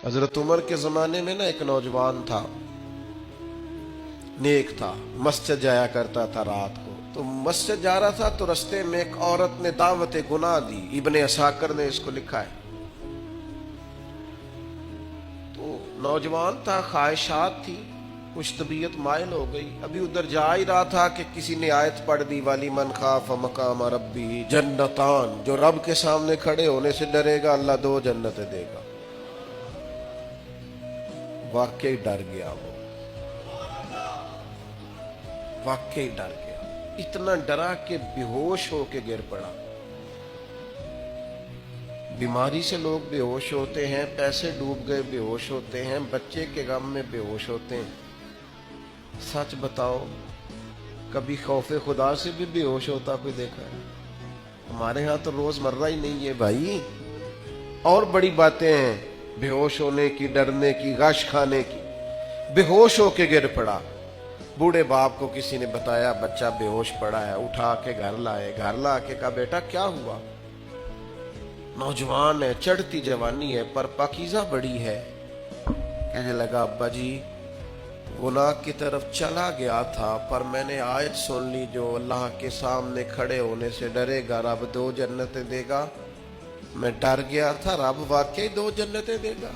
हजरत उमर के जमाने में ना एक नौजवान था, नेक था, मस्जिद जाया करता था रात को। तो मस्जिद जा रहा था तो रास्ते में एक औरत ने दावत गुनाह दी। इब्ने असाकर ने इसको लिखा है। तो नौजवान था, ख्वाहिशात थी, कुछ तबीयत माइल हो गई। अभी उधर जा ही रहा था कि किसी ने आयत पढ़ दी, वाली मन खाफ मकाम रब्बी जन्नतान, जो रब के सामने खड़े होने से डरेगा अल्लाह 2 जन्नतें देगा। वाकई डर गया वो, वाकई डर गया। इतना डरा कि बेहोश होके गिर पड़ा। बीमारी से लोग बेहोश होते हैं, पैसे डूब गए बेहोश होते हैं, बच्चे के गम में बेहोश होते हैं। सच बताओ, कभी खौफे खुदा से भी बेहोश होता कोई देखा है? हमारे यहाँ तो रोजमर्रा ही नहीं है भाई। और बड़ी बातें हैं बेहोश होने की, डरने की, गश खाने की। बेहोश होके गिर पड़ा। बूढ़े बाप को किसी ने बताया बच्चा बेहोश पड़ा है, उठा के घर लाए। घर ला के कहा बेटा क्या हुआ? नौजवान है, चढ़ती जवानी है, पर पाकीज़ा बड़ी है। कहने लगा अब्बा जी, गुनाह की तरफ चला गया था, पर मैंने आयत सुन ली जो अल्लाह के सामने खड़े होने से डरेगा रब 2 जन्नतें देगा। मैं डर गया था, रब वाकई 2 जन्नतें देगा।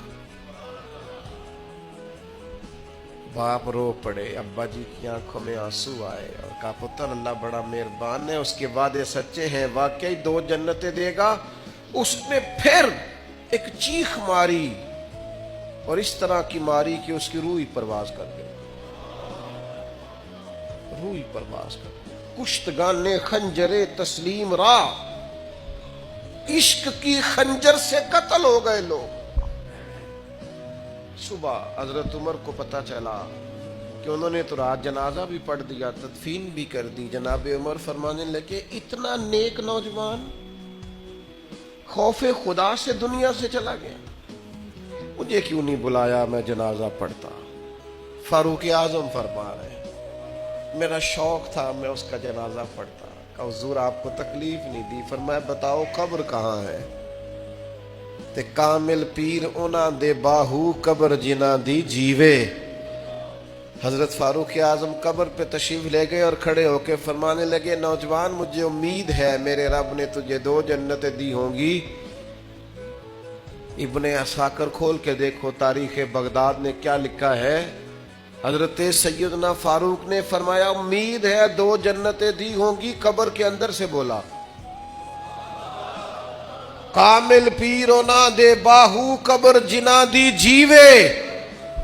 बाप रो पड़े, अब्बा जी की आंखों में आंसू आए और कहा पुत्र अल्लाह बड़ा मेहरबान है, उसके वादे सच्चे हैं, वाकई 2 जन्नतें देगा। उसने फिर एक चीख मारी और इस तरह की मारी कि उसकी रूह ही परवाज कर गई। रूह ही परवाज कर गई। कुश्तगाने खंजरे तस्लीम रा, इश्क की खंजर से कत्ल हो गए लोग। सुबह हजरत उमर को पता चला कि उन्होंने तो रात जनाजा भी पढ़ दिया, तदफीन भी कर दी। जनाब उमर फरमाने लगे इतना नेक नौजवान खौफे खुदा से दुनिया से चला गया, मुझे क्यों नहीं बुलाया, मैं जनाजा पढ़ता। फारूक आजम फरमा रहे मेरा शौक था, मैं उसका जनाजा पढ़ता। कहा हुजूर आपको तकलीफ नहीं दी? फरमाया बताओ कब्र कहाँ है? ते कामिल पीर उना दे बाहू कब्र जिना दी जीवे। हजरत फारूक आजम कब्र पे तशरीफ ले गए और खड़े होके फरमाने लगे नौजवान मुझे उम्मीद है मेरे रब ने तुझे 2 जन्नतें दी होंगी। इब्ने असाकर खोल के देखो तारीख बगदाद ने क्या लिखा है। हजरत सैयदना फारूक ने फरमाया उम्मीद है 2 जन्नतें दी होंगी। कब्र के अंदर से बोला कामिल पीरो ना दे बाहू कब्र जिना दी जीवे।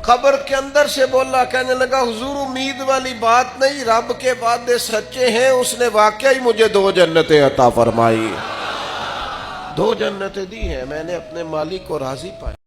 कब्र के अंदर से बोला, कहने लगा हुजूर उम्मीद वाली बात नहीं, रब के वादे सच्चे हैं, उसने वाकई मुझे 2 जन्नतें अता फरमाई। 2 जन्नतें दी हैं, मैंने अपने मालिक को राजी पाया।